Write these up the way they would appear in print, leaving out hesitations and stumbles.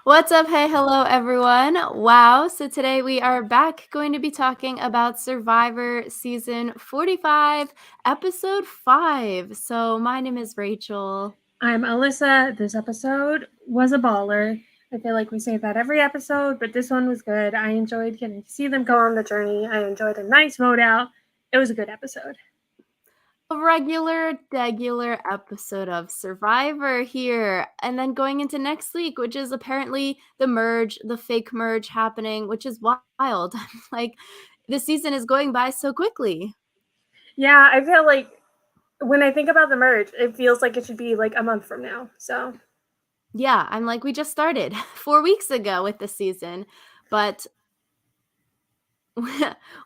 What's up? Hey, hello, everyone. Wow. So today we are back going to be talking about Survivor season 45, episode 5. So my name is Rachel. I'm Alyssa. This episode was a baller. I feel like we say that every episode, but this one was good. I enjoyed getting to see them go on the journey. I enjoyed a nice vote out. It was a good episode. A regular episode of Survivor here. And then going into next week, which is apparently the merge, the fake merge happening, which is wild. Like, the season is going by so quickly. Yeah, I feel like when I think about the merge, it feels like it should be like a month from now. So, Yeah, I'm like, we just started 4 weeks ago with the season. But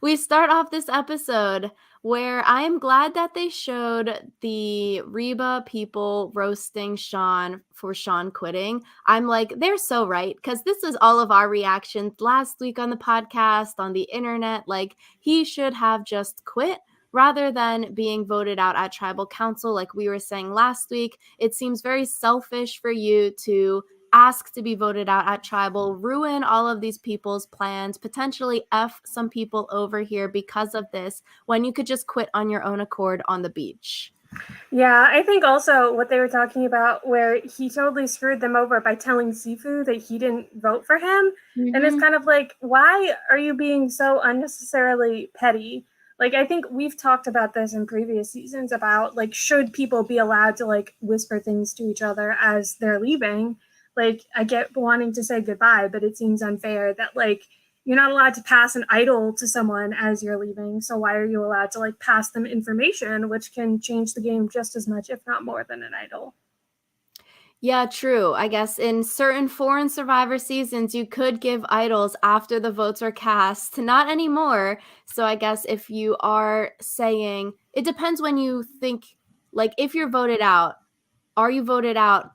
we start off this episode where I am glad that they showed the Reba people roasting Sean for Sean quitting. I'm like, they're so right, because this is all of our reactions last week on the podcast, on the internet. Like, he should have just quit rather than being voted out at tribal council. Like we were saying last week, it seems very selfish for you to ask to be voted out at tribal, ruin all of these people's plans, potentially F some people over here because of this, when you could just quit on your own accord on the beach. yeah, I think also what they were talking about, where he totally screwed them over by telling Sifu that he didn't vote for him. And it's Mm-hmm. kind of like, why are you being so unnecessarily petty? Like, I think we've talked about this in previous seasons about, like, should people be allowed to, like, whisper things to each other as they're leaving? Like, I get wanting to say goodbye, but it seems unfair that, like, you're not allowed to pass an idol to someone as you're leaving. So why are you allowed to like pass them information, which can change the game just as much, if not more, than an idol? Yeah, true. I guess in certain foreign Survivor seasons, you could give idols after the votes are cast. Not anymore. So I guess if you are saying, it depends when you think, like, if you're voted out, are you voted out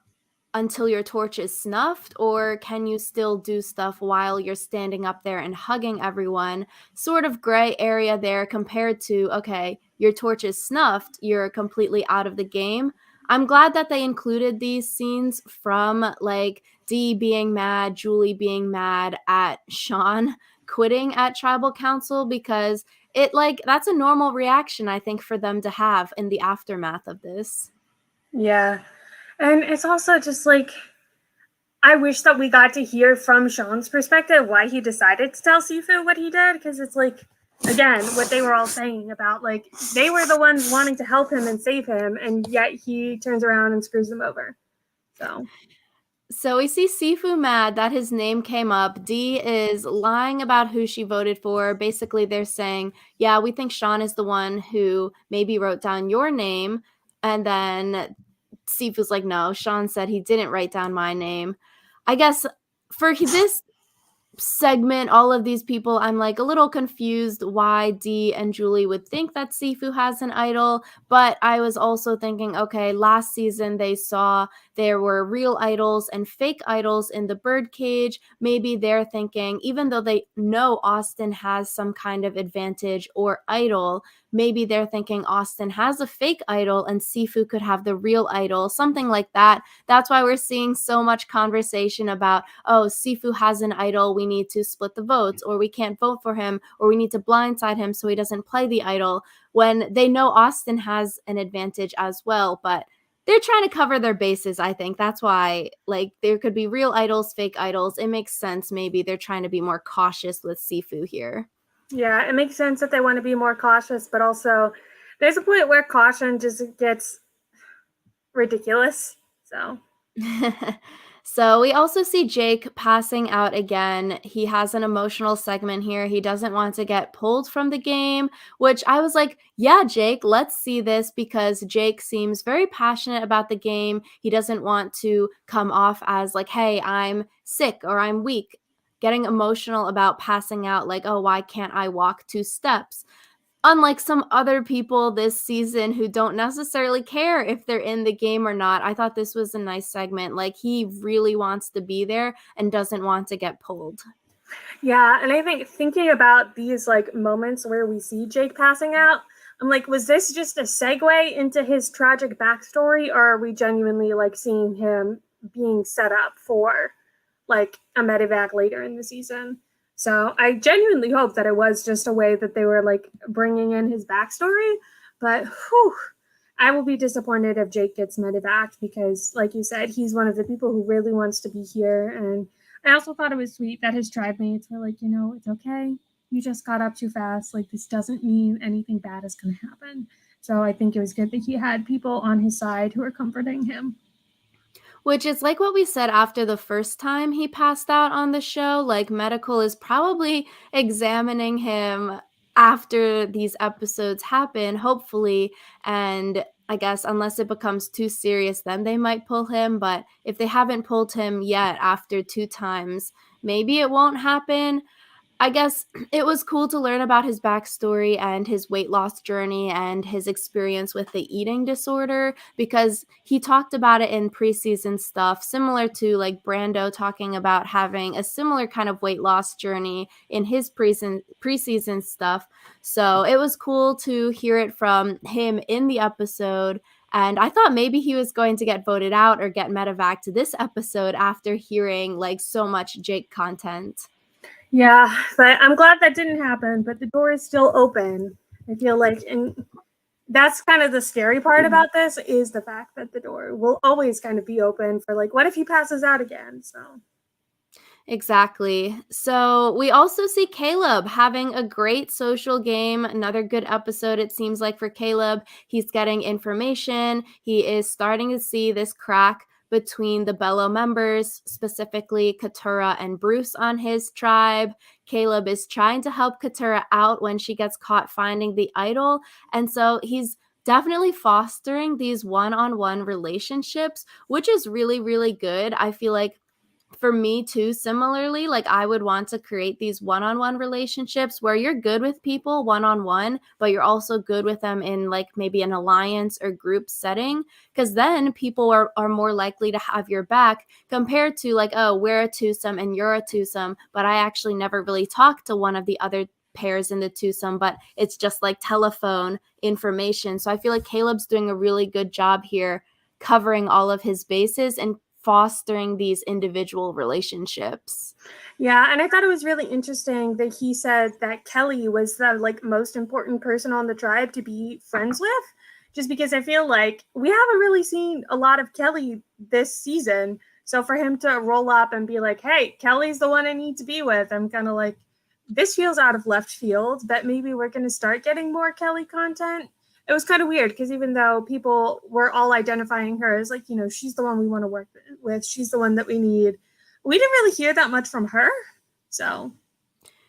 until your torch is snuffed, or can you still do stuff while you're standing up there and hugging everyone? Sort of gray area there compared to, okay, your torch is snuffed, you're completely out of the game. I'm glad that they included these scenes from like Dee being mad, Julie being mad at Sean quitting at tribal council, because it, like, that's a normal reaction I think for them to have in the aftermath of this. Yeah. And it's also just like, I wish that we got to hear from Sean's perspective why he decided to tell Sifu what he did, because it's like, again, what they were all saying about like they were the ones wanting to help him and save him, and yet he turns around and screws them over. So So we see Sifu mad that his name came up. Dee is lying about who she voted for. Basically, they're saying, yeah, we think Sean is the one who maybe wrote down your name. And then Sifu's like, no, Sean said he didn't write down my name. I guess for this segment, all of these people, I'm like a little confused why Dee and Julie would think that Sifu has an idol. But I was also thinking, okay, last season they saw there were real idols and fake idols in the birdcage. Maybe they're thinking, even though they know Austin has some kind of advantage or idol, maybe they're thinking Austin has a fake idol and Sifu could have the real idol, something like that. That's why we're seeing so much conversation about, oh, Sifu has an idol, we need to split the votes, or we can't vote for him, or we need to blindside him so he doesn't play the idol, when they know Austin has an advantage as well. But they're trying to cover their bases, I think. That's why, like, there could be real idols, fake idols. It makes sense. Maybe they're trying to be more cautious with Sifu here. yeah, it makes sense that they want to be more cautious, but also there's a point where caution just gets ridiculous. So So we also see Jake passing out again. He has an emotional segment here. He doesn't want to get pulled from the game, which I was like, yeah, Jake, let's see this, because Jake seems very passionate about the game. He doesn't want to come off as like, hey, I'm sick or I'm weak. Getting emotional about passing out, like, oh, why can't I walk 2 steps? Unlike some other people this season who don't necessarily care if they're in the game or not. I thought this was a nice segment. Like, he really wants to be there and doesn't want to get pulled. yeah, and I think thinking about these like moments where we see Jake passing out, I'm like, was this just a segue into his tragic backstory, or are we genuinely like seeing him being set up for like a medevac later in the season. So I genuinely hope that it was just a way that they were like bringing in his backstory. But whew, I will be disappointed if Jake gets medevac because, like you said, he's one of the people who really wants to be here. And I also thought it was sweet that his tribe mates were like, it's okay. You just got up too fast. Like, this doesn't mean anything bad is going to happen. So I think it was good that he had people on his side who were comforting him. Which is like what we said after the first time he passed out on the show. Like, medical is probably examining him after these episodes happen, hopefully. And I guess unless it becomes too serious, then they might pull him. But if they haven't pulled him yet after 2 times, maybe it won't happen. I guess it was cool to learn about his backstory and his weight loss journey and his experience with the eating disorder, because he talked about it in preseason stuff, similar to like Brando talking about having a similar kind of weight loss journey in his preseason stuff. So it was cool to hear it from him in the episode. And I thought maybe he was going to get voted out or get medevac to this episode after hearing like so much Jake content. Yeah, but I'm glad that didn't happen. But the door is still open. I feel like, and that's kind of the scary part about this is the fact that the door will always kind of be open for like, what if he passes out again? So. Exactly. So we also see Caleb having a great social game. Another good episode, it seems like, for Caleb. He's getting information. He is starting to see this crack between the Bello members, specifically Katura and Bruce on his tribe. Caleb is trying to help Katura out when she gets caught finding the idol. And so he's definitely fostering these one-on-one relationships, which is really, really good. I feel like for me too, similarly, like I would want to create these one-on-one relationships where you're good with people one-on-one, but you're also good with them in like maybe an alliance or group setting, because then people are more likely to have your back compared to like, oh, we're a twosome and you're a twosome, but I actually never really talked to one of the other pairs in the twosome, but it's just like telephone information. So I feel like Caleb's doing a really good job here covering all of his bases and fostering these individual relationships. Yeah, and I thought it was really interesting that he said that Kelly was the like most important person on the tribe to be friends with, just because I feel like we haven't really seen a lot of Kelly this season. So for him to roll up and be like, "Hey, Kelly's the one I need to be with," I'm kind of like, this feels out of left field. But maybe we're going to start getting more Kelly content. It was kind of weird because even though people were all identifying her as like, she's the one we want to work with, she's the one that we need, we didn't really hear that much from her. So,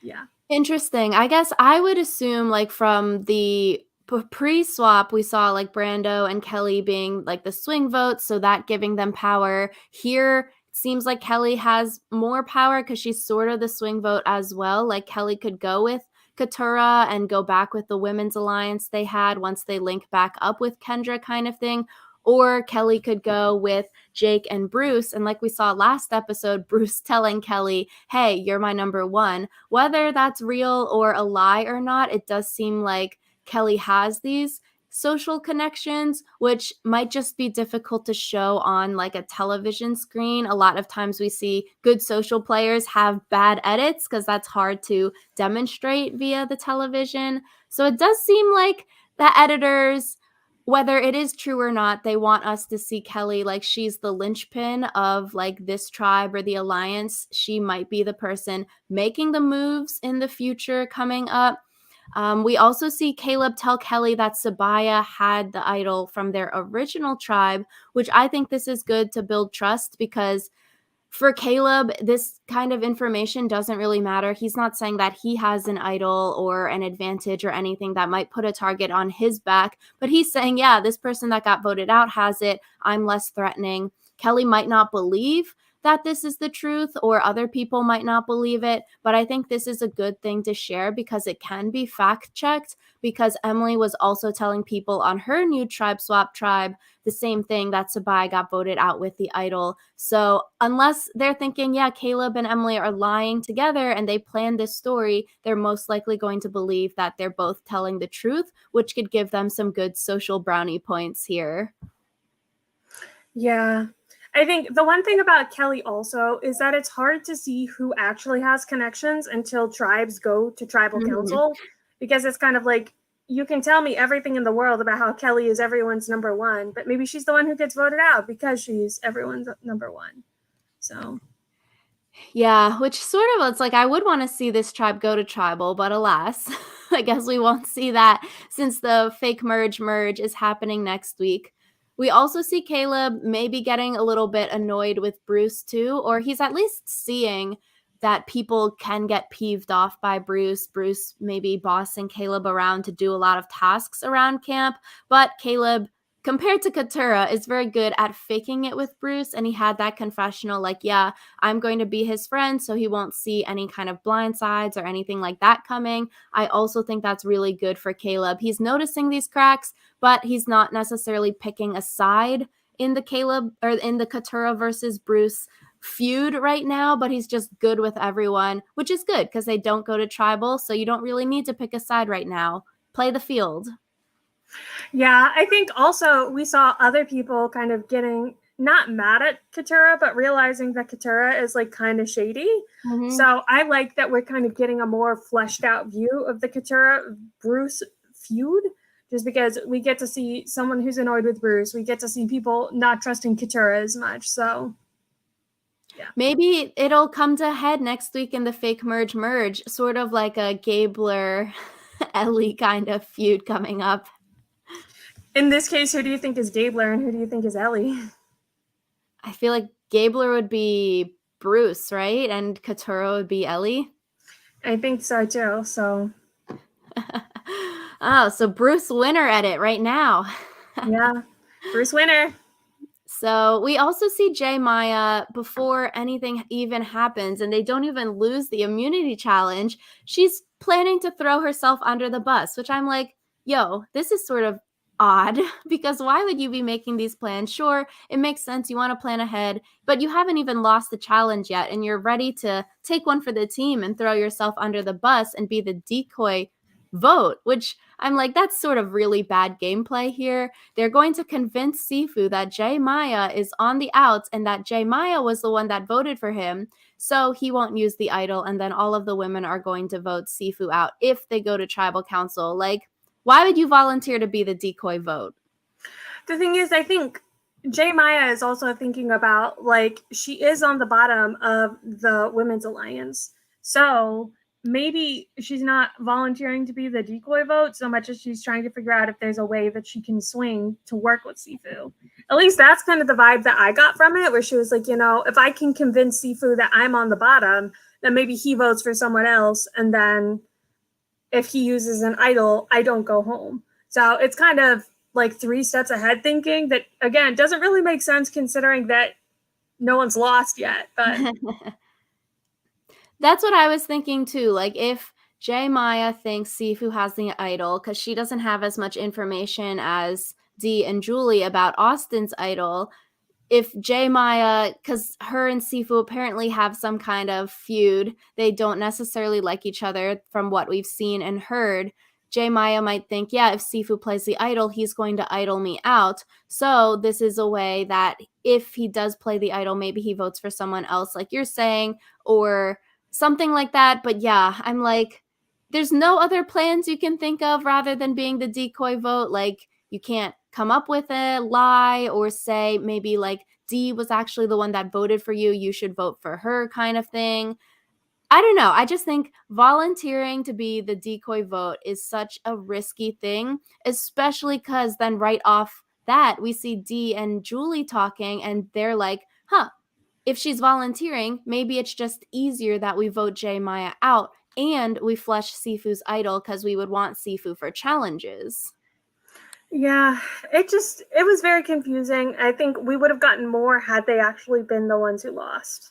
yeah. Interesting. I guess I would assume like from the pre-swap we saw like Brando and Kelly being like the swing votes, so that giving them power. Here it seems like Kelly has more power because she's sort of the swing vote as well. Like Kelly could go with Katura and go back with the women's alliance they had once they link back up with Kendra, kind of thing. Or Kelly could go with Jake and Bruce. And like we saw last episode, Bruce telling Kelly, hey, you're my number one. Whether that's real or a lie or not, it does seem like Kelly has these social connections, which might just be difficult to show on like a television screen. A lot of times we see good social players have bad edits because that's hard to demonstrate via the television. So it does seem like the editors, whether it is true or not, they want us to see Kelly like she's the linchpin of like this tribe or the alliance. She might be the person making the moves in the future coming up. We also see Caleb tell Kelly that Sabaya had the idol from their original tribe, which I think this is good to build trust because for Caleb, this kind of information doesn't really matter. He's not saying that he has an idol or an advantage or anything that might put a target on his back, but he's saying, yeah, this person that got voted out has it. I'm less threatening. Kelly might not believe that this is the truth, or other people might not believe it, but I think this is a good thing to share because it can be fact checked, because Emily was also telling people on her new tribe swap tribe the same thing, that Sabai got voted out with the idol. So unless they're thinking, yeah, Caleb and Emily are lying together and they planned this story, they're most likely going to believe that they're both telling the truth, which could give them some good social brownie points here. Yeah. I think the one thing about Kelly also is that it's hard to see who actually has connections until tribes go to tribal Mhm. council, because it's kind of like, you can tell me everything in the world about how Kelly is everyone's number one, but maybe she's the one who gets voted out because she's everyone's number one. So Yeah, which sort of it's like I would want to see this tribe go to tribal, but alas, I guess we won't see that since the fake merge is happening next week. We also see Caleb maybe getting a little bit annoyed with Bruce too, or he's at least seeing that people can get peeved off by Bruce. Bruce maybe bossing Caleb around to do a lot of tasks around camp, but Caleb, compared to Katura, is very good at faking it with Bruce, and he had that confessional like, yeah, I'm going to be his friend so he won't see any kind of blind sides or anything like that coming. I also think that's really good for Caleb. He's noticing these cracks, but he's not necessarily picking a side in the Caleb or in the Katura versus Bruce feud right now, but he's just good with everyone, which is good because they don't go to tribal, so you don't really need to pick a side right now. Play the field. yeah, I think also we saw other people kind of getting not mad at Katura, but realizing that Katura is like kind of shady. Mm-hmm. So I like that we're kind of getting a more fleshed out view of the Katura Bruce feud, just because we get to see someone who's annoyed with Bruce. We get to see people not trusting Katura as much. So yeah. Maybe it'll come to a head next week in the fake merge, sort of like a Gabler Ellie kind of feud coming up. In this case, who do you think is Gabler and who do you think is Ellie? I feel like Gabler would be Bruce, right? And Katuro would be Ellie. I think so too. So Oh, so Bruce winner at it right now. yeah, Bruce winner. So we also see Jay Maya before anything even happens, and they don't even lose the immunity challenge. She's planning to throw herself under the bus, which I'm like, yo, this is sort of odd because why would you be making these plans? Sure, it makes sense. You want to plan ahead, but you haven't even lost the challenge yet, and you're ready to take one for the team and throw yourself under the bus and be the decoy vote, which I'm like, that's sort of really bad gameplay here. They're going to convince Sifu that Jay Maya is on the outs and that Jay Maya was the one that voted for him, so he won't use the idol, and then all of the women are going to vote Sifu out if they go to tribal council. Like, why would you volunteer to be the decoy vote? The thing is, I think Jay Maya is also thinking about, like, she is on the bottom of the women's alliance. So maybe she's not volunteering to be the decoy vote so much as she's trying to figure out if there's a way that she can swing to work with Sifu. At least that's kind of the vibe that I got from it, where she was like, you know, if I can convince Sifu that I'm on the bottom, then maybe he votes for someone else. And then if he uses an idol, I don't go home. So it's kind of like 3 steps ahead thinking that, again, doesn't really make sense considering that no one's lost yet. But That's what I was thinking too. Like, if Jay Maya thinks Sifu has the idol because she doesn't have as much information as Dee and Julie about Austin's idol, if Jay Maya, because her and Sifu apparently have some kind of feud, they don't necessarily like each other from what we've seen and heard. Jay Maya might think, yeah, if Sifu plays the idol, he's going to idol me out. So this is a way that if he does play the idol, maybe he votes for someone else, like you're saying, or something like that. But yeah, I'm like, there's no other plans you can think of rather than being the decoy vote. Like, you can't come up with a lie or say maybe like Dee was actually the one that voted for you, you should vote for her kind of thing. I don't know. I just think volunteering to be the decoy vote is such a risky thing, especially because then right off that we see Dee and Julie talking and they're like, huh, if she's volunteering, maybe it's just easier that we vote Jay Maya out and we flush Sifu's idol because we would want Sifu for challenges. yeah, it was very confusing. I think we would have gotten more had they actually been the ones who lost.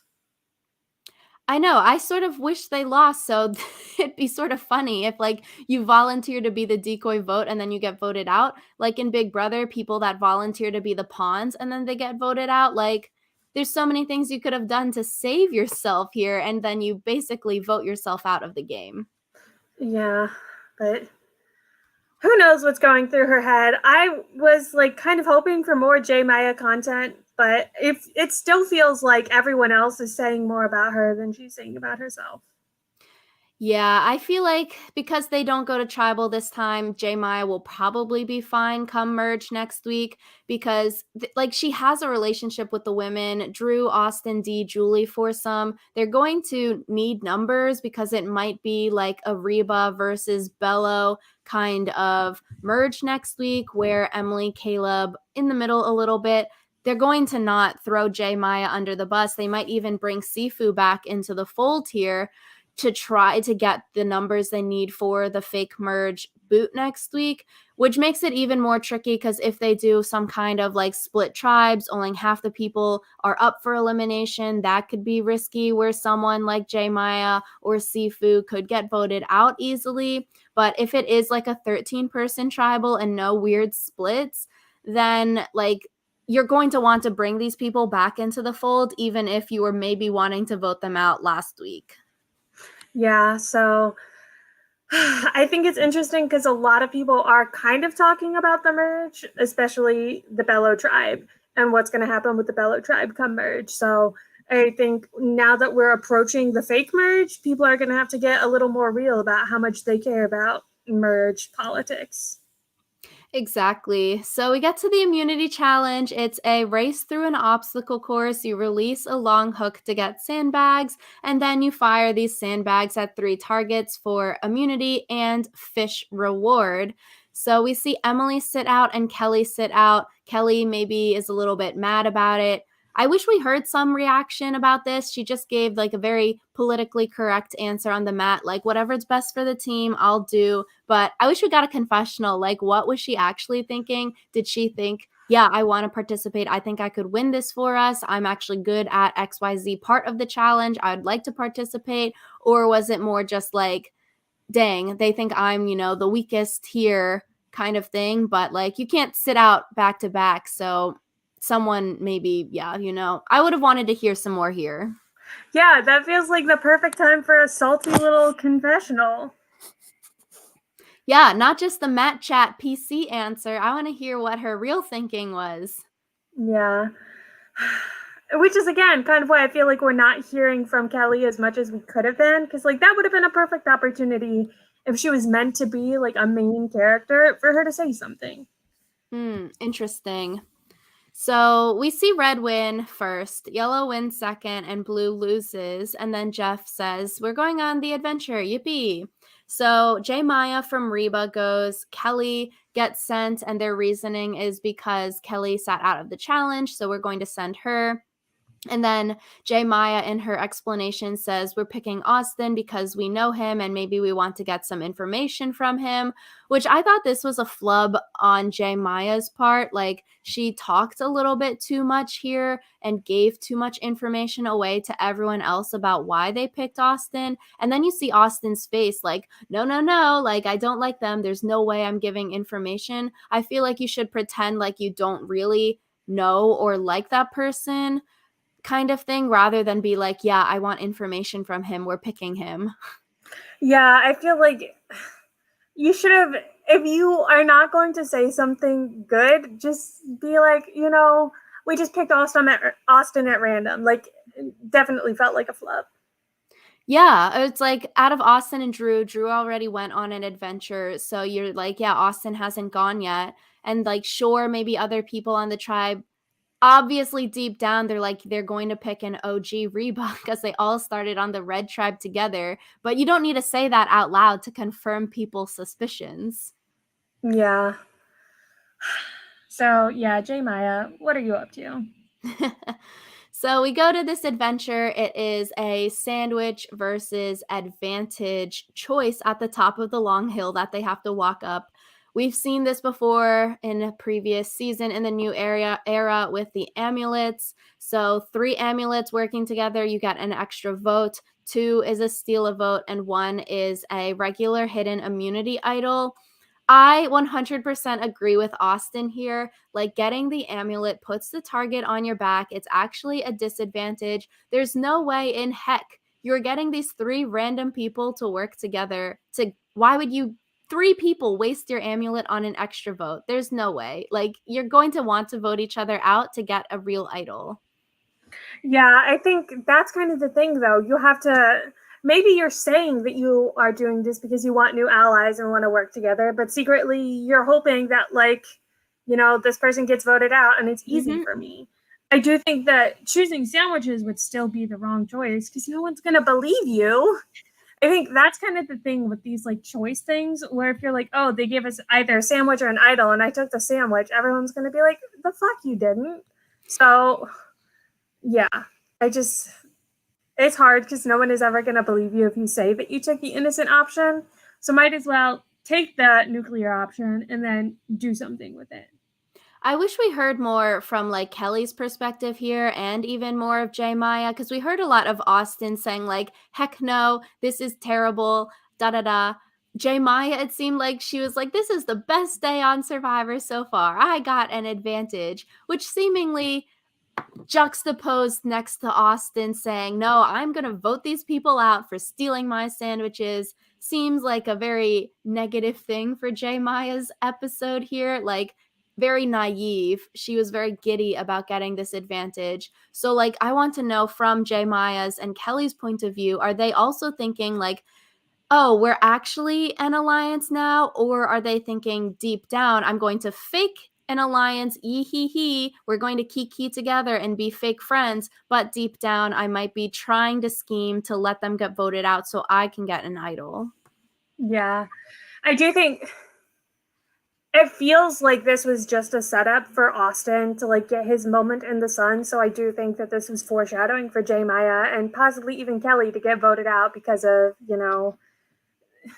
I know. I sort of wish they lost, so it'd be sort of funny if, like, you volunteer to be the decoy vote and then you get voted out. Like in Big Brother, people that volunteer to be the pawns and then they get voted out. Like, there's so many things you could have done to save yourself here, and then you basically vote yourself out of the game. Yeah, but who knows what's going through her head. I was like kind of hoping for more J Maya content But if it still feels like everyone else is saying more about her than she's saying about herself. Yeah, I feel like because they don't go to tribal this time, J Maya will probably be fine come merge next week because like she has a relationship with the women, Drew, Austin, D, Julie foursome. They're going to need numbers because it might be like a Reba versus Bello kind of merge next week where Emily, Caleb in the middle a little bit. They're going to not throw J Maya under the bus. They might even bring Sifu back into the fold here to try to get the numbers they need for the fake merge boot next week, which makes it even more tricky because if they do some kind of like split tribes, only half the people are up for elimination, that could be risky where someone like J Maya or Sifu could get voted out easily. But if it is like a 13-person tribal and no weird splits, then like you're going to want to bring these people back into the fold, even if you were maybe wanting to vote them out last week. Yeah, so I think it's interesting because a lot of people are kind of talking about the merge, especially the Bello tribe and what's going to happen with the Bello tribe come merge. So I think now that we're approaching the fake merge, people are going to have to get a little more real about how much they care about merge politics. Exactly. So we get to the immunity challenge. It's a race through an obstacle course. You release a long hook to get sandbags, and then you fire these sandbags at 3 targets for immunity and fish reward. So we see Emily sit out and Kelly sit out. Kelly maybe is a little bit mad about it. I wish we heard some reaction about this. She just gave like a very politically correct answer on the mat, like whatever's best for the team, I'll do. But I wish we got a confessional. Like, what was she actually thinking? Did she think, yeah, I want to participate. I think I could win this for us. I'm actually good at XYZ part of the challenge. I'd like to participate. Or was it more just like, dang, they think I'm, the weakest here kind of thing? But like, you can't sit out back to back. So someone maybe, yeah, I would have wanted to hear some more here. Yeah, that feels like the perfect time for a salty little confessional. Yeah, not just the Matt Chat PC answer. I want to hear what her real thinking was. Yeah. Which is again kind of why I feel like we're not hearing from Kelly as much as we could have been, because like that would have been a perfect opportunity if she was meant to be like a main character for her to say something. Interesting. So we see red win first, yellow wins second, and blue loses. And then Jeff says, "We're going on the adventure. Yippee." So J Maya from Reba goes, Kelly gets sent, and their reasoning is because Kelly sat out of the challenge. So we're going to send her. And then J Maya in her explanation says, "We're picking Austin because we know him and maybe we want to get some information from him," which I thought this was a flub on J Maya's part. Like, she talked a little bit too much here and gave too much information away to everyone else about why they picked Austin. And then you see Austin's face like, no, no, no, like, I don't like them. There's no way I'm giving information. I feel like you should pretend like you don't really know or like that person kind of thing rather than be like, yeah, I want information from him. We're picking him. Yeah, I feel like you should have, if you are not going to say something good, just be like, we just picked Austin at random. Like, definitely felt like a flub. Yeah, it's like out of Austin and Drew already went on an adventure. So you're like, yeah, Austin hasn't gone yet. And like, sure, maybe other people on the tribe, obviously deep down, they're going to pick an OG Reba because they all started on the red tribe together. But you don't need to say that out loud to confirm people's suspicions. Yeah. So, yeah, J Maya, what are you up to? So we go to this adventure. It is a sandwich versus advantage choice at the top of the long hill that they have to walk up. We've seen this before in a previous season in the new era with the amulets. So 3 amulets working together, you get an extra vote. 2 is a steal a vote, and 1 is a regular hidden immunity idol. I 100% agree with Austin here. Like, getting the amulet puts the target on your back. It's actually a disadvantage. There's no way in heck you're getting these 3 random people to work together. Why would you 3 people waste your amulet on an extra vote. There's no way. Like, you're going to want to vote each other out to get a real idol. Yeah, I think that's kind of the thing, though. You have to. Maybe you're saying that you are doing this because you want new allies and want to work together, but secretly you're hoping that, like, this person gets voted out and it's easy for me. I do think that choosing sandwiches would still be the wrong choice because no one's going to believe you. I think that's kind of the thing with these like choice things, where if you're like, oh, they gave us either a sandwich or an idol, and I took the sandwich, everyone's going to be like, the fuck you didn't. So, yeah, it's hard because no one is ever going to believe you if you say that you took the innocent option. So might as well take the nuclear option and then do something with it. I wish we heard more from like Kelly's perspective here and even more of J. Maya, because we heard a lot of Austin saying like, heck no, this is terrible, da da da. J. Maya, it seemed like she was like, this is the best day on Survivor so far. I got an advantage, which seemingly juxtaposed next to Austin saying, no, I'm going to vote these people out for stealing my sandwiches, seems like a very negative thing for J. Maya's episode here. Like, very naive. She was very giddy about getting this advantage. So, like, I want to know from J. Maya's and Kelly's point of view, are they also thinking, like, oh, we're actually an alliance now? Or are they thinking deep down, I'm going to fake an alliance, hee, we're going to kiki together and be fake friends, but deep down, I might be trying to scheme to let them get voted out so I can get an idol. Yeah, I do think it feels like this was just a setup for Austin to like get his moment in the sun. So I do think that this was foreshadowing for J. Maya and possibly even Kelly to get voted out because of,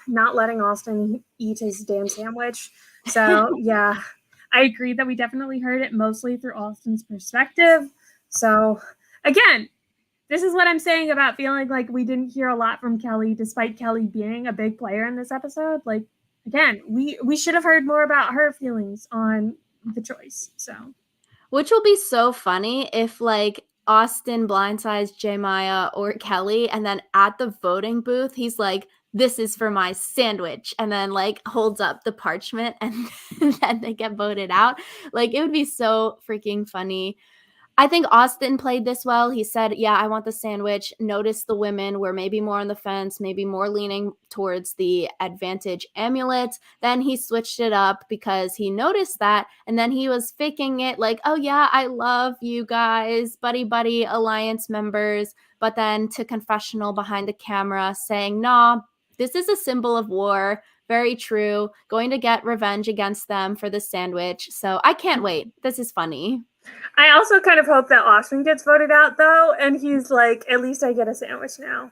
not letting Austin eat his damn sandwich. So yeah, I agree that we definitely heard it mostly through Austin's perspective. So again, this is what I'm saying about feeling like we didn't hear a lot from Kelly, despite Kelly being a big player in this episode. Like, again, we should have heard more about her feelings on the choice. So, which will be so funny if like Austin blindsides J. Maya or Kelly, and then at the voting booth, he's like, this is for my sandwich, and then like holds up the parchment and then they get voted out. Like, it would be so freaking funny. I think Austin played this well. He said, yeah, I want the sandwich. Notice the women were maybe more on the fence, maybe more leaning towards the advantage amulet. Then he switched it up because he noticed that. And then he was faking it like, oh, yeah, I love you guys, buddy, alliance members. But then to confessional behind the camera saying, nah, this is a symbol of war. Very true. Going to get revenge against them for the sandwich. So I can't wait. This is funny. I also kind of hope that Austin gets voted out, though, and he's like, at least I get a sandwich now.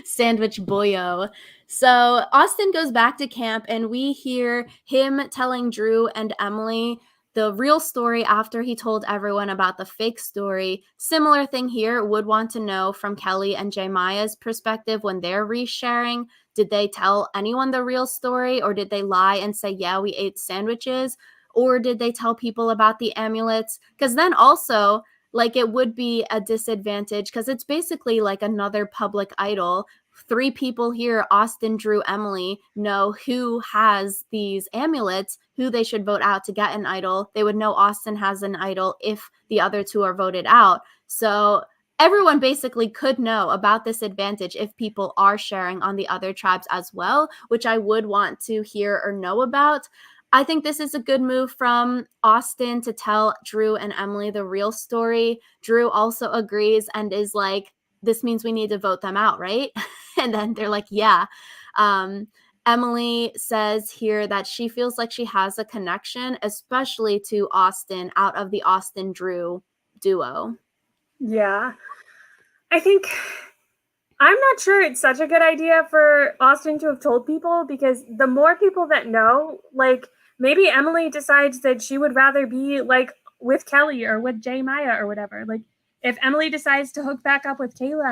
Sandwich boyo. So Austin goes back to camp, and we hear him telling Drew and Emily the real story after he told everyone about the fake story. Similar thing here, would want to know from Kelly and J. Maya's perspective when they're resharing. Did they tell anyone the real story, or did they lie and say, yeah, we ate sandwiches? Or did they tell people about the amulets? Because then also, like, it would be a disadvantage because it's basically like another public idol. 3 people here, Austin, Drew, Emily, know who has these amulets, who they should vote out to get an idol. They would know Austin has an idol if the other 2 are voted out. So everyone basically could know about this advantage if people are sharing on the other tribes as well, which I would want to hear or know about. I think this is a good move from Austin to tell Drew and Emily the real story. Drew also agrees and is like, this means we need to vote them out, right? And then they're like, yeah. Emily says here that she feels like she has a connection, especially to Austin, out of the Austin-Drew duo. Yeah. I think I'm not sure it's such a good idea for Austin to have told people, because the more people that know, like, maybe Emily decides that she would rather be like with Kelly or with J. Maya or whatever. Like, if Emily decides to hook back up with Caleb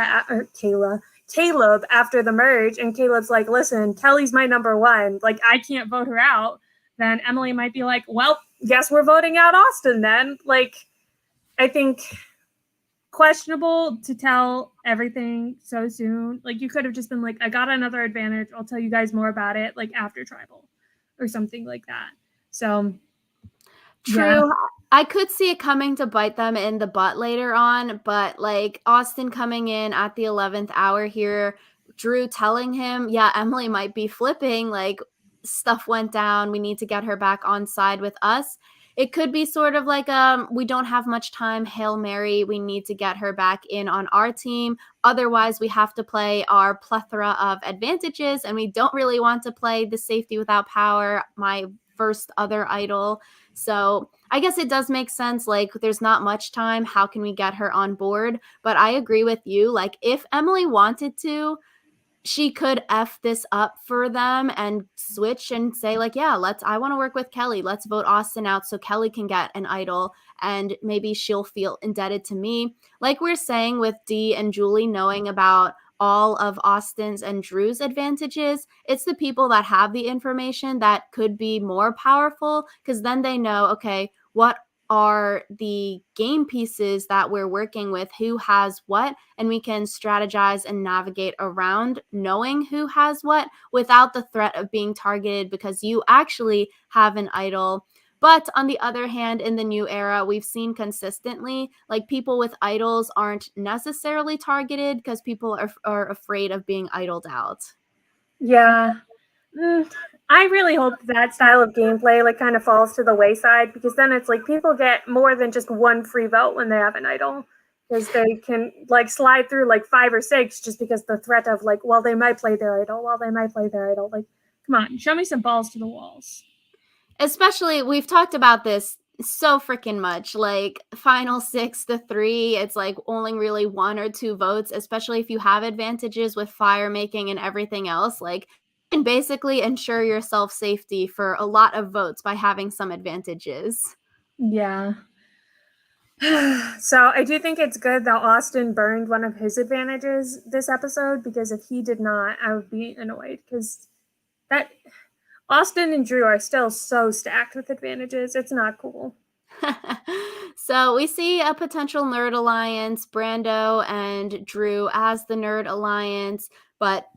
after the merge, and Caleb's like, listen, Kelly's my number 1, like, I can't vote her out, then Emily might be like, well, guess we're voting out Austin then. Like, I think questionable to tell everything so soon. Like, you could have just been like, I got another advantage. I'll tell you guys more about it, like, after Tribal or something like that. So, yeah. True. I could see it coming to bite them in the butt later on, but like Austin coming in at the 11th hour here, Drew telling him, yeah, Emily might be flipping, like stuff went down. We need to get her back on side with us. It could be sort of like we don't have much time, Hail Mary. We need to get her back in on our team. Otherwise, we have to play our plethora of advantages, and we don't really want to play the safety without power, my first other idol. So I guess it does make sense. Like, there's not much time. How can we get her on board? But I agree with you. Like, if Emily wanted to, she could F this up for them and switch and say, like, yeah, I want to work with Kelly. Let's vote Austin out so Kelly can get an idol and maybe she'll feel indebted to me. Like we're saying with Dee and Julie knowing about all of Austin's and Drew's advantages, it's the people that have the information that could be more powerful because then they know, okay, what are the game pieces that we're working with, who has what, and we can strategize and navigate around knowing who has what without the threat of being targeted because you actually have an idol. But on the other hand, in the new era, we've seen consistently like people with idols aren't necessarily targeted because people are afraid of being idled out. Yeah. I really hope that style of gameplay like kind of falls to the wayside because then it's like people get more than just one free vote when they have an idol because they can like slide through like 5 or 6 just because the threat of like, well, they might play their idol, like, come on, show me some balls to the walls. Especially, we've talked about this so freaking much. Like, final 6-3, it's like only really 1 or 2 votes, especially if you have advantages with fire making and everything else. Like, you can basically ensure yourself safety for a lot of votes by having some advantages. Yeah. So I do think it's good that Austin burned one of his advantages this episode because if he did not, I would be annoyed because that Austin and Drew are still so stacked with advantages. It's not cool. So we see a potential nerd alliance, Brando and Drew as the nerd alliance, but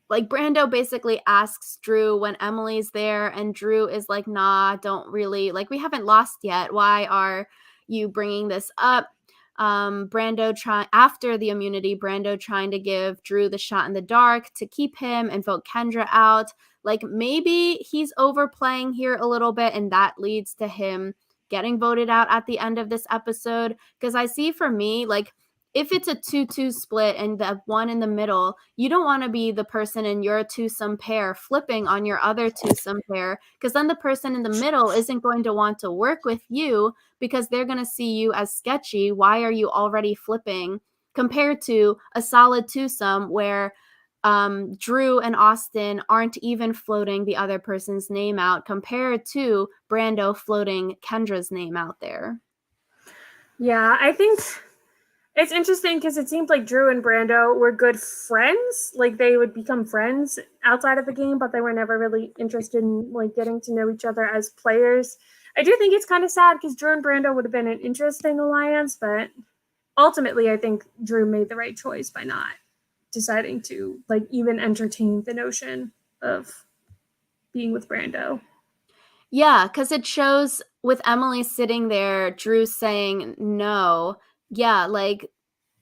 like Brando basically asks Drew when Emily's there, and Drew is like, nah, don't really, like, we haven't lost yet. Why are you bringing this up? Brando after the immunity, Brando trying to give Drew the shot in the dark to keep him and vote Kendra out. Like, maybe he's overplaying here a little bit, and that leads to him getting voted out at the end of this episode. Because I see, for me, like, if it's a 2-2 split and the one in the middle, you don't want to be the person in your twosome pair flipping on your other twosome pair, because then the person in the middle isn't going to want to work with you because they're going to see you as sketchy. Why are you already flipping? Compared to a solid twosome where Drew and Austin aren't even floating the other person's name out, compared to Brando floating Kendra's name out there. Yeah, I think it's interesting because it seemed like Drew and Brando were good friends. Like they would become friends outside of the game, but they were never really interested in like getting to know each other as players. I do think it's kind of sad because Drew and Brando would have been an interesting alliance, but ultimately I think Drew made the right choice by not deciding to like even entertain the notion of being with Brando. Yeah, because it shows with Emily sitting there, Drew saying no. Yeah, like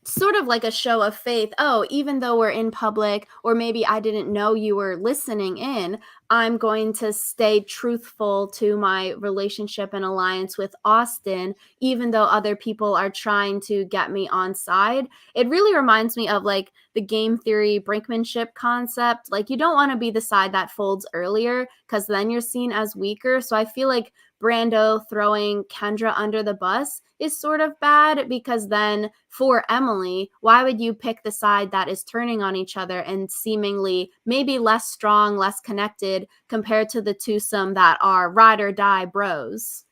sort of like a show of faith. Oh, even though we're in public, or maybe I didn't know you were listening in, I'm going to stay truthful to my relationship and alliance with Austin, even though other people are trying to get me on side. It really reminds me of like the game theory brinkmanship concept. Like, you don't want to be the side that folds earlier because then you're seen as weaker. So I feel like Brando throwing Kendra under the bus is sort of bad because then for Emily, why would you pick the side that is turning on each other and seemingly maybe less strong, less connected compared to the twosome that are ride or die bros?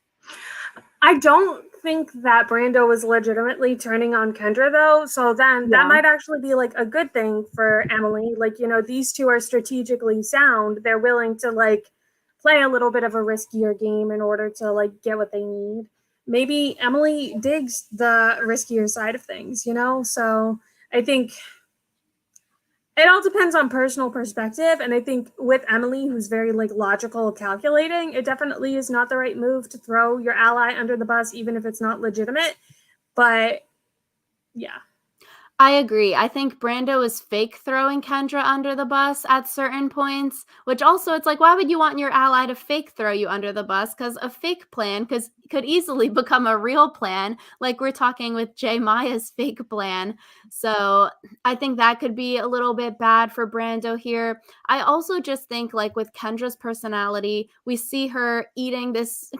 I don't think that Brando was legitimately turning on Kendra though, so then that Yeah. might actually be like a good thing for Emily. Like, you know, these two are strategically sound. They're willing to like play a little bit of a riskier game in order to like get what they need. maybe Emily digs the riskier side of things, you know? So I think it all depends on personal perspective. And I think with Emily, who's very like logical, calculating, it definitely is not the right move to throw your ally under the bus, even if it's not legitimate. But yeah. I agree. I think Brando is fake throwing Kendra under the bus at certain points, which also it's like, why would you want your ally to fake throw you under the bus? Because a fake plan could easily become a real plan, like we're talking with Jay Maya's fake plan. So I think that could be a little bit bad for Brando here. I also just think, like with Kendra's personality, we see her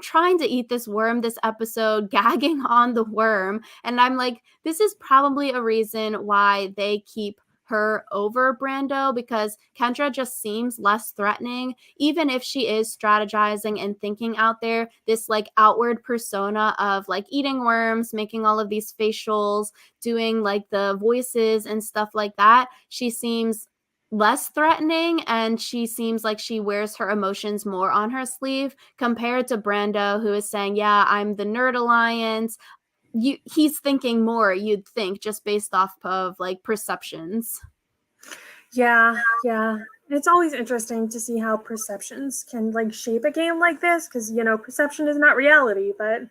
trying to eat this worm this episode, gagging on the worm. And I'm like, this is probably a reason why they keep her over Brando, because Kendra just seems less threatening, even if she is strategizing and thinking out there. This like outward persona of like eating worms, making all of these facials, doing like the voices and stuff like that. She seems less threatening, and she seems like she wears her emotions more on her sleeve compared to Brando, who is saying, yeah, I'm the Nerd Alliance. He's thinking more, you'd think, just based off of like perceptions. Yeah, yeah. It's always interesting to see how perceptions can like shape a game like this, because you know perception is not reality, but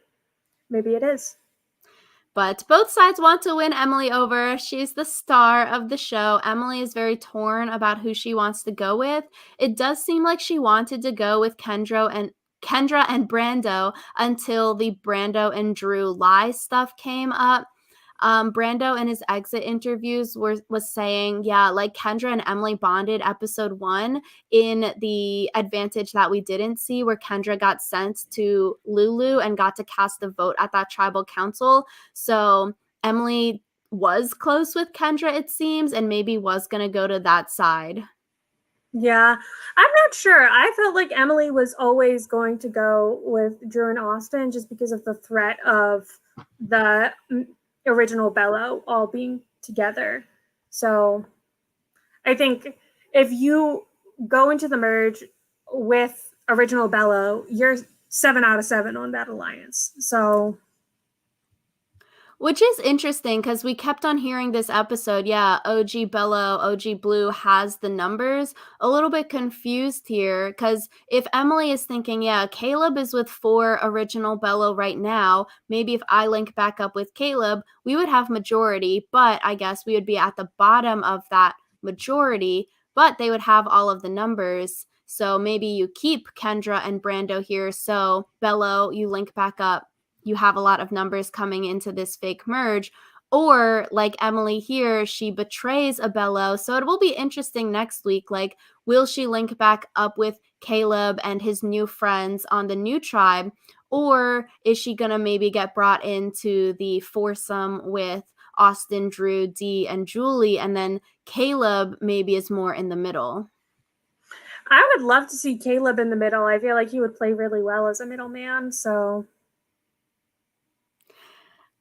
maybe it is. But both sides want to win Emily over. She's the star of the show. Emily is very torn about who she wants to go with. It does seem like she wanted to go with Kendra and Brando until the Brando and Drew lie stuff came up. Brando in his exit interviews was saying, yeah, like Kendra and Emily bonded episode 1 in the advantage that we didn't see, where Kendra got sent to Lulu and got to cast a vote at that tribal council. So Emily was close with Kendra, it seems, and maybe was going to go to that side. Yeah, I'm not sure. I felt like Emily was always going to go with Drew and Austin just because of the threat of the original Bello all being together. So I think if you go into the merge with original Bello, you're 7 out of 7 on that alliance. So which is interesting because we kept on hearing this episode. Yeah, OG Bello, OG Blue has the numbers. A little bit confused here because if Emily is thinking, yeah, Caleb is with 4 original Bello right now, maybe if I link back up with Caleb, we would have majority, but I guess we would be at the bottom of that majority, but they would have all of the numbers. So maybe you keep Kendra and Brando here. So Bello, you link back up, you have a lot of numbers coming into this fake merge. Or like Emily here, she betrays a Bello. So it will be interesting next week. Like, will she link back up with Caleb and his new friends on the new tribe? Or is she going to maybe get brought into the foursome with Austin, Drew, Dee, and Julie? And then Caleb maybe is more in the middle. I would love to see Caleb in the middle. I feel like he would play really well as a middleman. So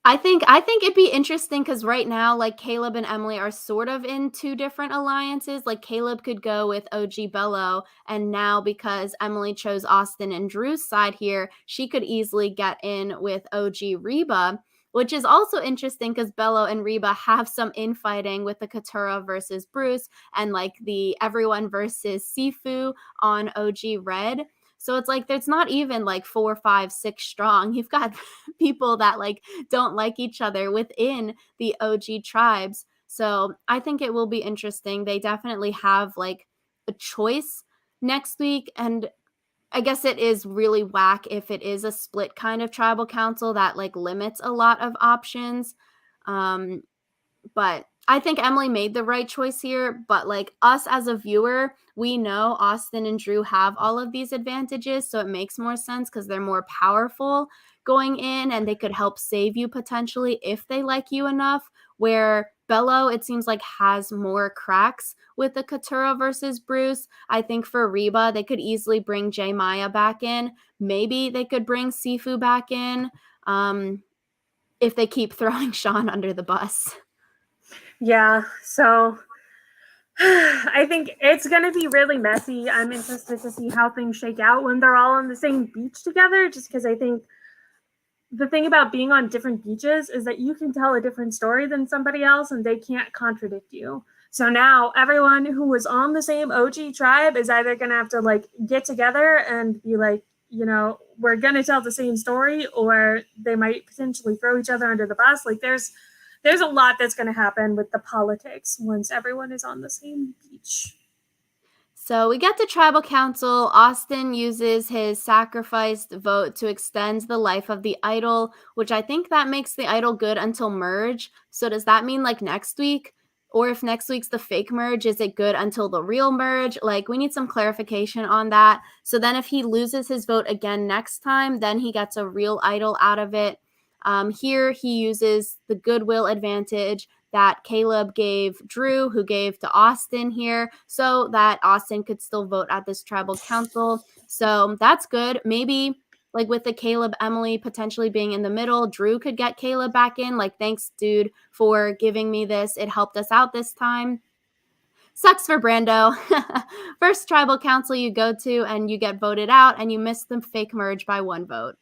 I think it'd be interesting because right now, like Caleb and Emily are sort of in 2 different alliances. Like Caleb could go with OG Bello, and now because Emily chose Austin and Drew's side here, she could easily get in with OG Reba, which is also interesting because Bello and Reba have some infighting with the Katura versus Bruce and like the everyone versus Sifu on OG Red. So it's like there's not even like 4, 5, 6 strong. You've got people that like don't like each other within the OG tribes. So I think it will be interesting. They definitely have like a choice next week. And I guess it is really whack if it is a split kind of tribal council that like limits a lot of options. Um, but I think Emily made the right choice here. But like us as a viewer, we know Austin and Drew have all of these advantages. So it makes more sense because they're more powerful going in and they could help save you potentially if they like you enough. Where Bello, it seems like, has more cracks with the Katura versus Bruce. I think for Reba, they could easily bring Jay Maya back in. Maybe they could bring Sifu back in if they keep throwing Sean under the bus. yeah, so I think it's going to be really messy. I'm interested to see how things shake out when they're all on the same beach together, just because I think the thing about being on different beaches is that you can tell a different story than somebody else and they can't contradict you. So now everyone who was on the same OG tribe is either going to have to like get together and be like, you know, we're going to tell the same story, or they might potentially throw each other under the bus. Like there's a lot that's going to happen with the politics once everyone is on the same beach. So we get to tribal council. Austin uses his sacrificed vote to extend the life of the idol, which I think that makes the idol good until merge. So does that mean like next week? Or if next week's the fake merge, is it good until the real merge? Like we need some clarification on that. So then if he loses his vote again next time, then he gets a real idol out of it. Here he uses the goodwill advantage that Caleb gave Drew, who gave to Austin here, so that Austin could still vote at this tribal council. So that's good. Maybe like with the Caleb Emily potentially being in the middle, Drew could get Caleb back in. Like, thanks, dude, for giving me this. It helped us out this time. Sucks for Brando. First tribal council you go to and you get voted out and you miss the fake merge by 1 vote.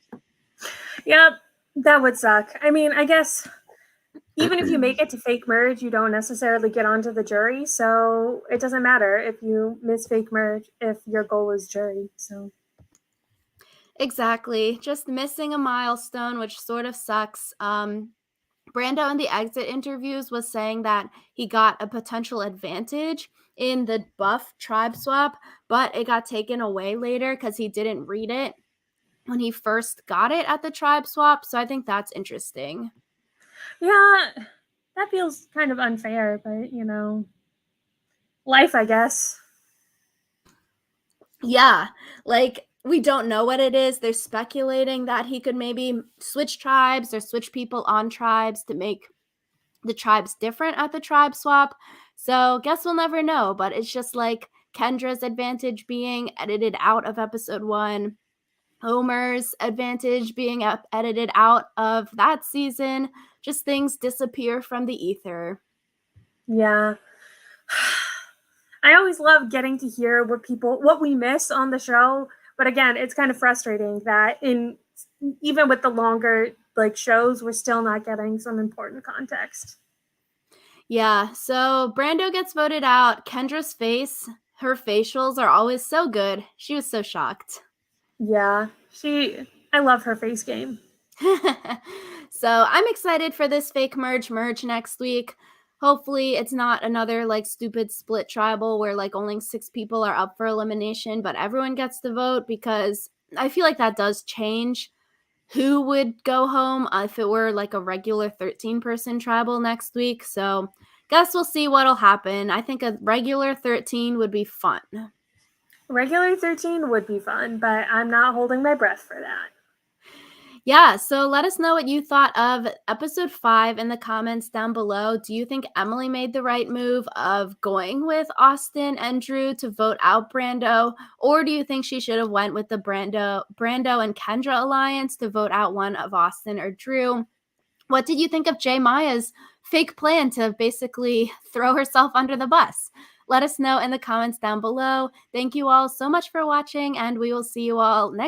Yep, that would suck. I mean, I guess even if you make it to fake merge, you don't necessarily get onto the jury. So it doesn't matter if you miss fake merge if your goal is jury. So exactly. Just missing a milestone, which sort of sucks. Brando in the exit interviews was saying that he got a potential advantage in the buff tribe swap, but it got taken away later because he didn't read it when he first got it at the tribe swap. So I think that's interesting. yeah, that feels kind of unfair, but you know, life, I guess. Yeah, like we don't know what it is. They're speculating that he could maybe switch tribes or switch people on tribes to make the tribes different at the tribe swap. So, guess we'll never know, but it's just like Kendra's advantage being edited out of episode 1, Homer's advantage being edited out of that season. Just things disappear from the ether. Yeah. I always love getting to hear what we miss on the show, but again, it's kind of frustrating that even with the longer like shows, we're still not getting some important context. Yeah, so Brando gets voted out. Kendra's face, her facials are always so good. She was so shocked. Yeah, I love her face game. So I'm excited for this fake merge next week. Hopefully it's not another like stupid split tribal where like only 6 people are up for elimination, but everyone gets to vote, because I feel like that does change who would go home if it were like a regular 13-person tribal next week. So guess we'll see what'll happen. I think a regular 13 would be fun. Regular 13 would be fun, but I'm not holding my breath for that. Yeah, so let us know what you thought of episode 5 in the comments down below. Do you think Emily made the right move of going with Austin and Drew to vote out Brando? Or do you think she should have went with the Brando and Kendra alliance to vote out one of Austin or Drew? What did you think of J. Maya's fake plan to basically throw herself under the bus? Let us know in the comments down below. Thank you all so much for watching, and we will see you all next